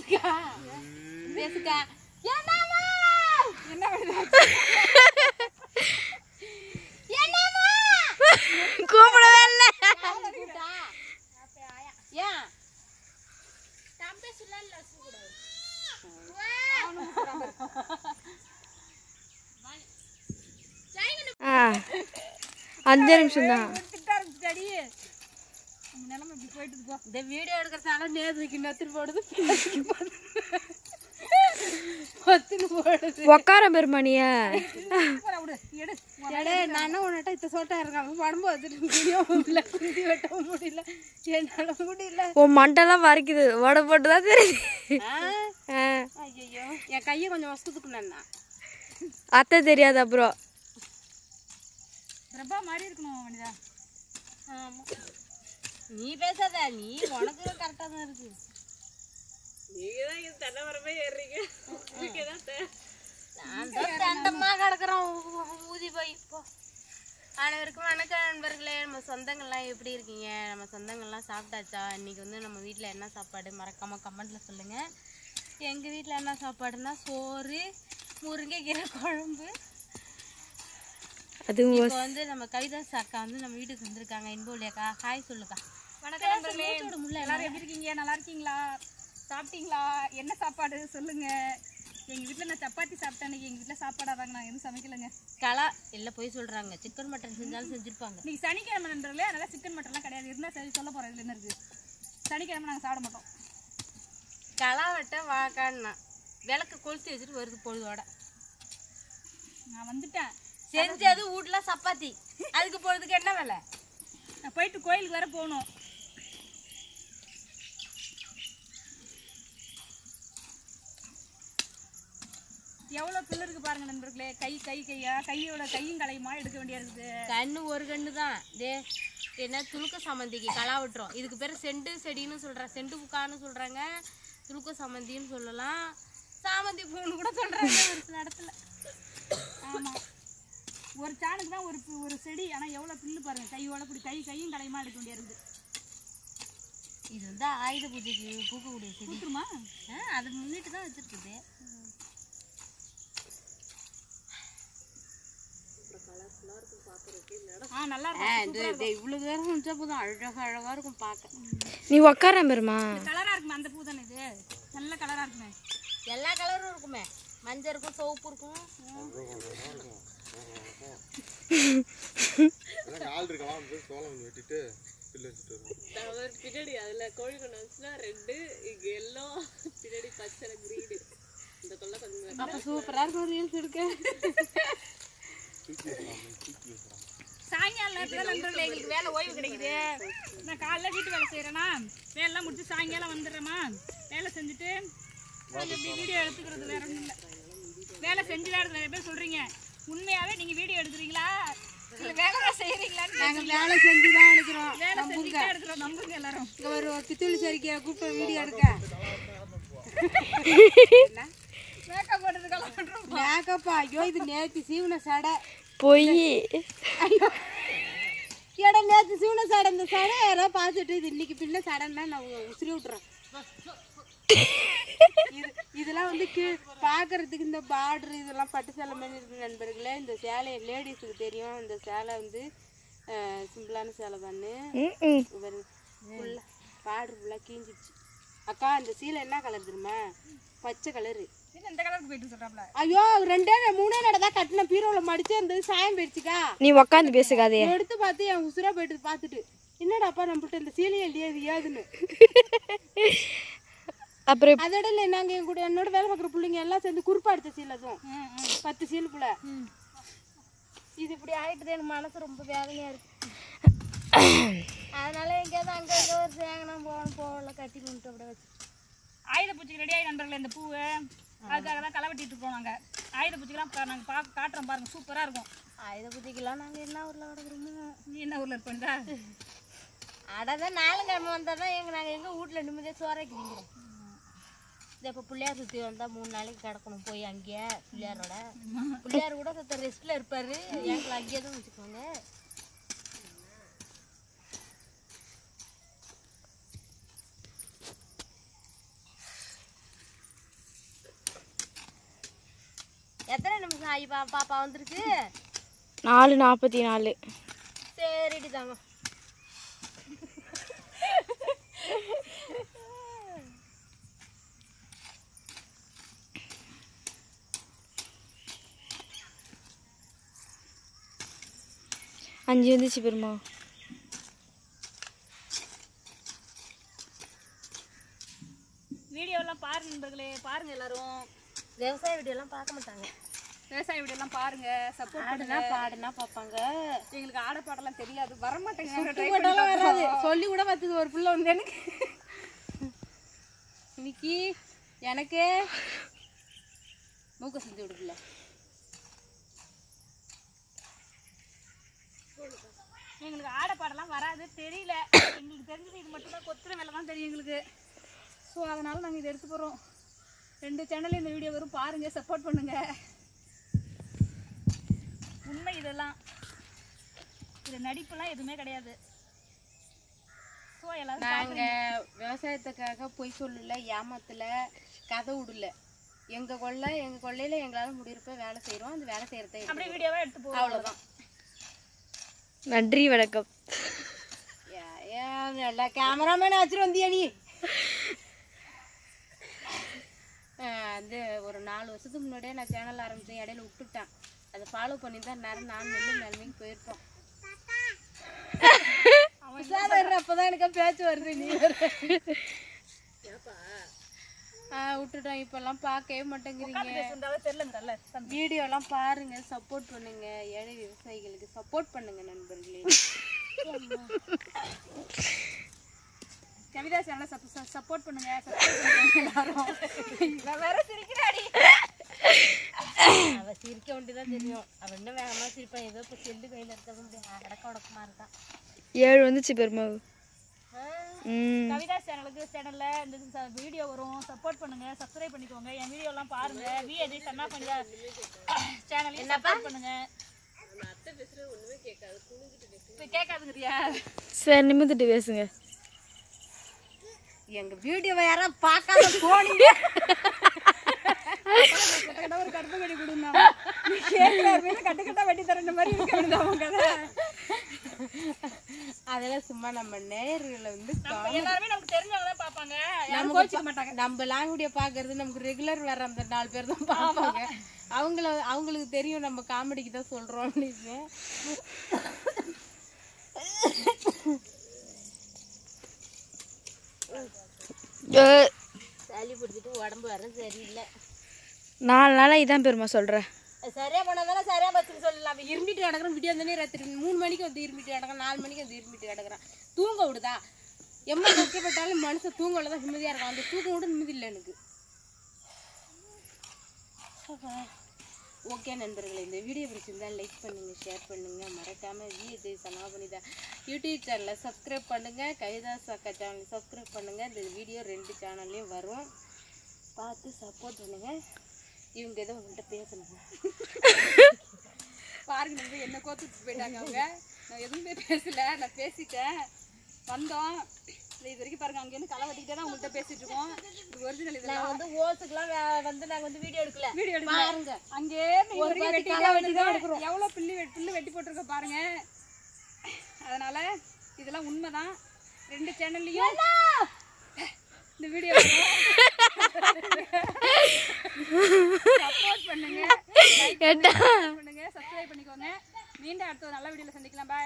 பேசுக்கா பேசுக்கா. என்ன கூப்பிடவே இல்லை. ஏன் அஞ்சு நிமிஷம் தான். இந்த வீடியோ எடுக்கிறதால நேருக்கு நெத்துட்டு போடுது உக்கார பெருமானிய நான் உன்னிட்ட இத்த சோட்டா இருக்காங்க படம்பு வச்சுட்டு வீடியோ குந்தி வெட்டவும் முடியல என்னால முடியல. உன் மண்டெல்லாம் வரைக்குது வடை போட்டுதான் தெரியுது. ஐயோ என் கையை கொஞ்சம் வசத்துக்குண்ணா அத்தை தெரியாது. அப்புறம் பிரபா மாதிரி இருக்கணும் மனிதா. ஆமா நீ பேசாத, நீ உனக்கு கரெக்டாக தான் இருக்கு. நீங்கள் தான் இது தண்டை வரமே ஏறுறீங்க. தண்டமாக கிடக்குறோம் ஊதி போய். இப்போ அனைவருக்கும் வணக்கம் நண்பர்களே. நம்ம சொந்தங்கள்லாம் எப்படி இருக்கீங்க? நம்ம சொந்தங்கள்லாம் சாப்பிட்டாச்சா? இன்றைக்கி வந்து நம்ம வீட்டில் என்ன சாப்பாடு மறக்காமல் கமெண்ட்டில் சொல்லுங்கள். எங்கள் வீட்டில் என்ன சாப்பாடுனா சோறு, முருங்கைக்கீரை குழம்பு. அது இப்போ வந்து நம்ம கவிதாஸ் அக்கா வந்து நம்ம வீட்டுக்கு வந்திருக்காங்க. இன்போலியாக்கா ஹாய் சொல்லுக்கா. வணக்கம் நண்பர்களே, எல்லாரும் எப்படி இருக்கீங்க? நல்லா இருக்கீங்களா? சாப்பிட்டீங்களா? என்ன சாப்பாடு சொல்லுங்க. எங்கள் வீட்டில் நான் சப்பாத்தி சாப்பிட்டேன். அன்றைக்கி எங்கள் வீட்டில் சாப்பாடாதாங்க, நான் எதுவும் சமைக்கலைங்க. இல்லை போய் சொல்கிறாங்க. சிக்கன் மட்டன் செஞ்சாலும் செஞ்சுருப்பாங்க. நீங்கள் சனிக்கிழமை நண்பர்களே, அதனால் சிக்கன் மட்டன்லாம் கிடையாது. இருந்தால் சரி சொல்ல போகிறேன். இதில் என்ன இருக்குது? சனிக்கிழமை நாங்கள் சாப்பிட மாட்டோம். கலாவட்டை வாக்கான்னா விளக்கு கொளுத்தி வச்சுட்டு வருது பொழுதோட. நான் வந்துட்டேன். செஞ்சது வீட்டில் சப்பாத்தி. அதுக்கு போகிறதுக்கு என்ன வேலை? நான் போயிட்டு கோயிலுக்கு வர போகணும். எவ்வளோ பில்லருக்கு பாருங்க நண்பர்களே. கையோட கையும் கலையுமா எடுக்க வேண்டியா இருக்குது. கண்ணு ஒரு கண்ணு தான். என்ன துளுக்க சம்மந்திக்கு களா விட்டுரும். இதுக்கு பேர் செண்டு செடின்னு சொல்கிறாங்க, செண்டு புக்கான்னு சொல்கிறாங்க, துளுக்க சம்மந்தின்னு சொல்லலாம், சாமந்தி பூன்னு கூட சொல்கிறாங்க ஒரு சில இடத்துல. ஆமாம், ஒரு சாணுக்கு தான் ஒரு செடி. ஆனால் எவ்வளோ பில்லு பாருங்கள். கையோட இப்படி கையும் கலையுமா எடுக்க வேண்டியா இருக்குது. இது வந்து ஆயுத பூஜைக்கு பூக்கக்கூடிய செடி. பூத்துருமா? அது முன்னிட்டு தான் வச்சுருக்குது. நல்லா இருக்கும். இவ்வளோ தூரம் வச்சா போதும், அழகாக இருக்கும் பார்க்க. நீ உக்கார பெருமா. கலராக இருக்குமே அந்த பூ தானே இது? நல்ல கலராக இருக்குமே. எல்லா கலரும் இருக்குமே. மஞ்சள் இருக்கும், சிவப்பு இருக்கும். பின்னாடி அதுல கோழி கொண்டு வந்துச்சுன்னா ரெண்டு, இங்க எல்லோ, பின்னாடி பச்சை கிரீன். இந்த தொல்லை கொஞ்சம் அப்ப சூப்பரா இருக்கும். ரீல்ஸ் எடுக்க சாயங்காலம் நேரத்தில் நண்பர்களே எங்களுக்கு வேலை ஓய்வு கிடைக்குது. நான் காலைல வீட்டு வேலை செய்கிறேன்னா வேலைலாம் முடிச்சு சாயங்காலம் வந்துடுறேம்மா. வேலை செஞ்சுட்டு நாங்கள் இப்படி வீடியோ எடுத்துக்கிறது வேற ஒன்றும் இல்லை. வேலை செஞ்சு தான் எடுத்து நிறைய பேர் சொல்கிறீங்க. உண்மையாகவே நீங்கள் வீடியோ எடுக்கிறீங்களா இல்லை வேலை தான் செய்கிறீங்களான்னு? நாங்கள் வேலை செஞ்சு தான் எடுக்கிறோம். வேலை செஞ்சு தான் எடுக்கிறோம். நம்புங்க எல்லாரும். இங்கே ஒரு பித்தூளி சரிக்கையை கூப்பிட்டு வீடியோ எடுக்க மேக்கப் போட்டுருக்கலாம். மேக்கப்பா? ஐயோ இது நேற்று சீவன சடை பொய். ஐயோ எடை நேற்று சீவன சடை. இந்த சடை யாரோ பார்த்துட்டு இது இன்னைக்கு பின்ன சடைன்னா நான் உசுரி விட்டுறேன். இதெல்லாம் வந்து பார்க்கறதுக்கு இந்த பார்டர் இதெல்லாம் பட்டு சேலை மாதிரி இருக்கு நண்பர்களே. இந்த சேலை லேடிஸுக்கு தெரியும். இந்த சேலை வந்து சிம்பிளான சேலை தானே. ஃபுல்லாக பார்டர் ஃபுல்லாக கீஞ்சிடுச்சு. அக்கா இந்த சீலை என்ன கலர் தெரியுமா? பச்சை கலரு. இந்த கலருக்கு போயிட்டு சொல்றாப்ல. ஐயோ 2 3 நடதான் கட்டின பீரோவில் மடிச்சு அந்த சாயம் போயிடுச்சுக்கா. நீ உக்காந்து பேசுகாதே. எடுத்து பார்த்து என் உசுரா போயிட்டு பார்த்துட்டு என்னடாப்பா நம்மள்ட்ட இந்த சீலையே இல்லையா இது ஏதுன்னு. அப்புறம் அதோட இல்லை நாங்கள் என் கூட என்னோட வேலை பார்க்குற பிள்ளைங்க எல்லாம் சேர்ந்து குறுப்பா எடுத்த சீலை அதுவும் 10 சீலுக்குள்ள. இது இப்படி ஆகிட்டுது. எனக்கு மனசு ரொம்ப வேதனையாக இருக்கு. அதனால எங்கேயாவது அங்கே ஒரு சேங்கனம் போகல கட்டி கொண்டு அப்படியே வச்சு ஆயுத பூச்சிக்கு ரெடி ஆகி நண்பர்களே. இந்த பூவை அதுக்காக தான் களை வெட்டிட்டு இருக்கோம். நாங்கள் ஆயுத பூச்சிக்கெல்லாம் நாங்கள் காட்டுறோம் பாருங்கள். சூப்பராக இருக்கும். ஆயுத பூச்சிக்கெல்லாம் நாங்கள் என்ன ஊரில் கிடக்குறோமோ. நீ என்ன ஊரில் இருப்போம்டா? அதான் 4 கிழமை வந்தால் தான் நாங்கள் எங்கள் வீட்டில் நிம்மதியாக சோறாக்கி திங்கிறோம். இதை இப்போ பிள்ளையார் சுற்றி வந்தால் 3 நாளைக்கு கிடக்கணும் போய் அங்கேயே. பிள்ளையார் கூட சுத்த ரெஸ்ட்டில் இருப்பார். எங்களை அங்கேயே தான் வச்சுக்கோங்க. எத்தனை நிமிஷம் ஆகி பாப்பா வந்துருக்கு? 4:44. சரிடி தாங்க. அஞ்சு வந்துச்சு பெருமா. வீடியோலாம் பாருங்க நண்பர்களே, பாருங்க எல்லாரும். விவசாய வீடியோலாம் பார்க்க மாட்டாங்க. விவசாய வீடியோலாம் பாருங்க, சப்போர்ட் பண்ணுங்க. பாடுனா பார்ப்பாங்க. எங்களுக்கு ஆட பாடலாம் தெரியாது, வர மாட்டேங்க. சொல்லி கூட பார்த்தது ஒரு புள்ள வந்து எனக்கு இன்னைக்கு எனக்கு மூக்க செஞ்சு விடுக்கல. எங்களுக்கு ஆட பாடலாம் வராது, தெரியல. எங்களுக்கு தெரிஞ்சது இது மட்டும் தான், கொத்துற வேலை தான் தெரியும் எங்களுக்கு. ஸோ அதனால் நாங்கள் இதை எடுத்து போகிறோம். 2 சேனல்லையும் இந்த வீடியோ வரும், பாருங்கள், சப்போர்ட் பண்ணுங்கள். உண்மை இதெல்லாம், இது நடிப்புலாம் எதுவுமே கிடையாது. ஸோ எல்லாரும் நாங்கள் விவசாயத்துக்காக பொய் சொல்லல, ஏமாத்தல, கதை விடல. எங்கள் கொள்ளையில் எங்களால் முடியிருப்ப வேலை செய்கிறோம். அந்த வேலை செய்கிறத அப்படியே வீடியோவாக எடுத்து போகிறோம், அவ்வளோதான். நன்றி, வணக்கம். எல்லா கேமராமேன் வச்சுட்டு வந்தியா நீ? வந்து ஒரு 4 வருஷத்துக்கு முன்னாடியே நான் சேனல் ஆரம்பித்தேன், இடையில விட்டுட்டேன். அதை ஃபாலோ பண்ணி தான் நேரம் நான் நிலைமைக்கு போயிருப்போம். அப்போதான் எனக்கு பேச்சு வருது. நீ விட்டுட்டோம், இப்பெல்லாம் பார்க்கவே மாட்டேங்கிறீங்க. வீடியோலாம் பாருங்க, சப்போர்ட் பண்ணுங்க. ஏழை விவசாயிகளுக்கு சப்போர்ட் பண்ணுங்க நண்பர்களே. கவிதா சேனலை சப்போர்ட் பண்ணுங்க, எல்லாரும். வேற சிரிக்கிறாடி. அவ சிரிக்க வேண்டியதான் தெரியும். அவ இன்னும் வேகமா சிரிப்பான். ஏதோ இப்போ செல்லு கையில் இருக்க முடியாது, அடக்க உடக்கமா இருக்கான். 7 வந்துச்சு பெருமா. கவிதா சேனல்ல இந்த வீடியோ வரும், சப்போர்ட் பண்ணுங்க, சப்ஸ்கிரைப் பண்ணிக்கோங்க. என் வீடியோலாம் பாருங்க. விஏஜி சன்னா பண்ணியா சேனலையும் சப்போர்ட் பண்ணுங்க. கேட்காதுங்கறியா? சரி, நிமிர்ந்துட்டு பேசுங்க. எங்க வீடியோவை யாரா பார்க்காத போனீங்க, ஒரு கடுப்பு கட்டி கொடுங்க. கட்டுக்கட்டா வெட்டி தரேன் மாதிரி இருக்க. அதெல்லாம் சும்மா நம்ம நேயர்களை வந்து எல்லாருமே நமக்கு தெரிஞ்சவங்க தான் பார்ப்பாங்க, யாரும் கோச்சிக்க மாட்டாங்க. நம்ம லாங் வீடியோ பார்க்கறது நமக்கு ரெகுலர் வர அந்த 4 பேர் தான் பார்ப்பாங்க. அவங்களுக்கு தெரியும் நம்ம காமெடிக்கு தான் சொல்றோம். சளி பிடிச்சிட்டு உடம்பு வர சரியில்லை. 4 நாளாக இதான் பெருமா சொல்கிறேன். சரியா போனதால சரியா பச்சுன்னு சொல்லலாம். இருமிட்டு கிடக்குறேன். விடிய வந்தோடனே ராத்திரி 3 மணிக்கு வந்து இருமிட்டு கிடக்குறேன், 4 மணிக்கு வந்து இருமிட்டு கிடக்குறேன். தூங்க விடுதா? எம்மா கஷ்டப்பட்டாலும் மனுஷன் தூங்க விடதான் நிம்மதியாக இருக்கும். அந்த தூக்கம் கூட நிம்மதி இல்லை எனக்கு. ஓகே நண்பர்களே, இந்த வீடியோ பிடிச்சிருந்தால் லைக் பண்ணுங்கள், ஷேர் பண்ணுங்கள். மறக்காமல் விஏஜி சன்னா பண்ணிதா யூடியூப் சேனலை சப்ஸ்கிரைப் பண்ணுங்கள். கவிதாஸ் அக்கா சேனலை சப்ஸ்கிரைப் பண்ணுங்கள். இந்த வீடியோ 2 சேனல்லையும் வரும், பார்த்து சப்போர்ட் பண்ணுங்கள். இவங்க ஏதோ உங்கள்கிட்ட பேசணும் பாருங்க. நம்ம என்ன கோத்துட்டு போயிட்டாங்க அவங்க. நான் எதுவுமே பேசல, நான் பேசிட்டேன். வந்தோம் இது வரைக்கும் பாருங்க. அங்கேருந்து களை வெட்டிக்கிட்டே தான் உங்கள்கிட்ட பேசிட்டு இருக்கோம். இது ஒரிஜினல். இதெல்லாம் வந்து ஓசுக்குலாம் வந்து நாங்கள் வந்து வீடியோ எடுக்கல பாருங்க. அங்கேருந்து எவ்வளோ புல்லு வெட்டி போட்டிருக்கோம் பாருங்க. அதனால இதெல்லாம் உண்மைதான். 2 சேனல்லையும் இந்த வீடியோ சப்போர்ட் பண்ணுங்க, லைக் பண்ணுங்க, சப்ஸ்கிரைப் பண்ணிக்கோங்க. மீண்டும் அடுத்த ஒரு நல்ல வீடியோல சந்திக்கலாம். பாய்.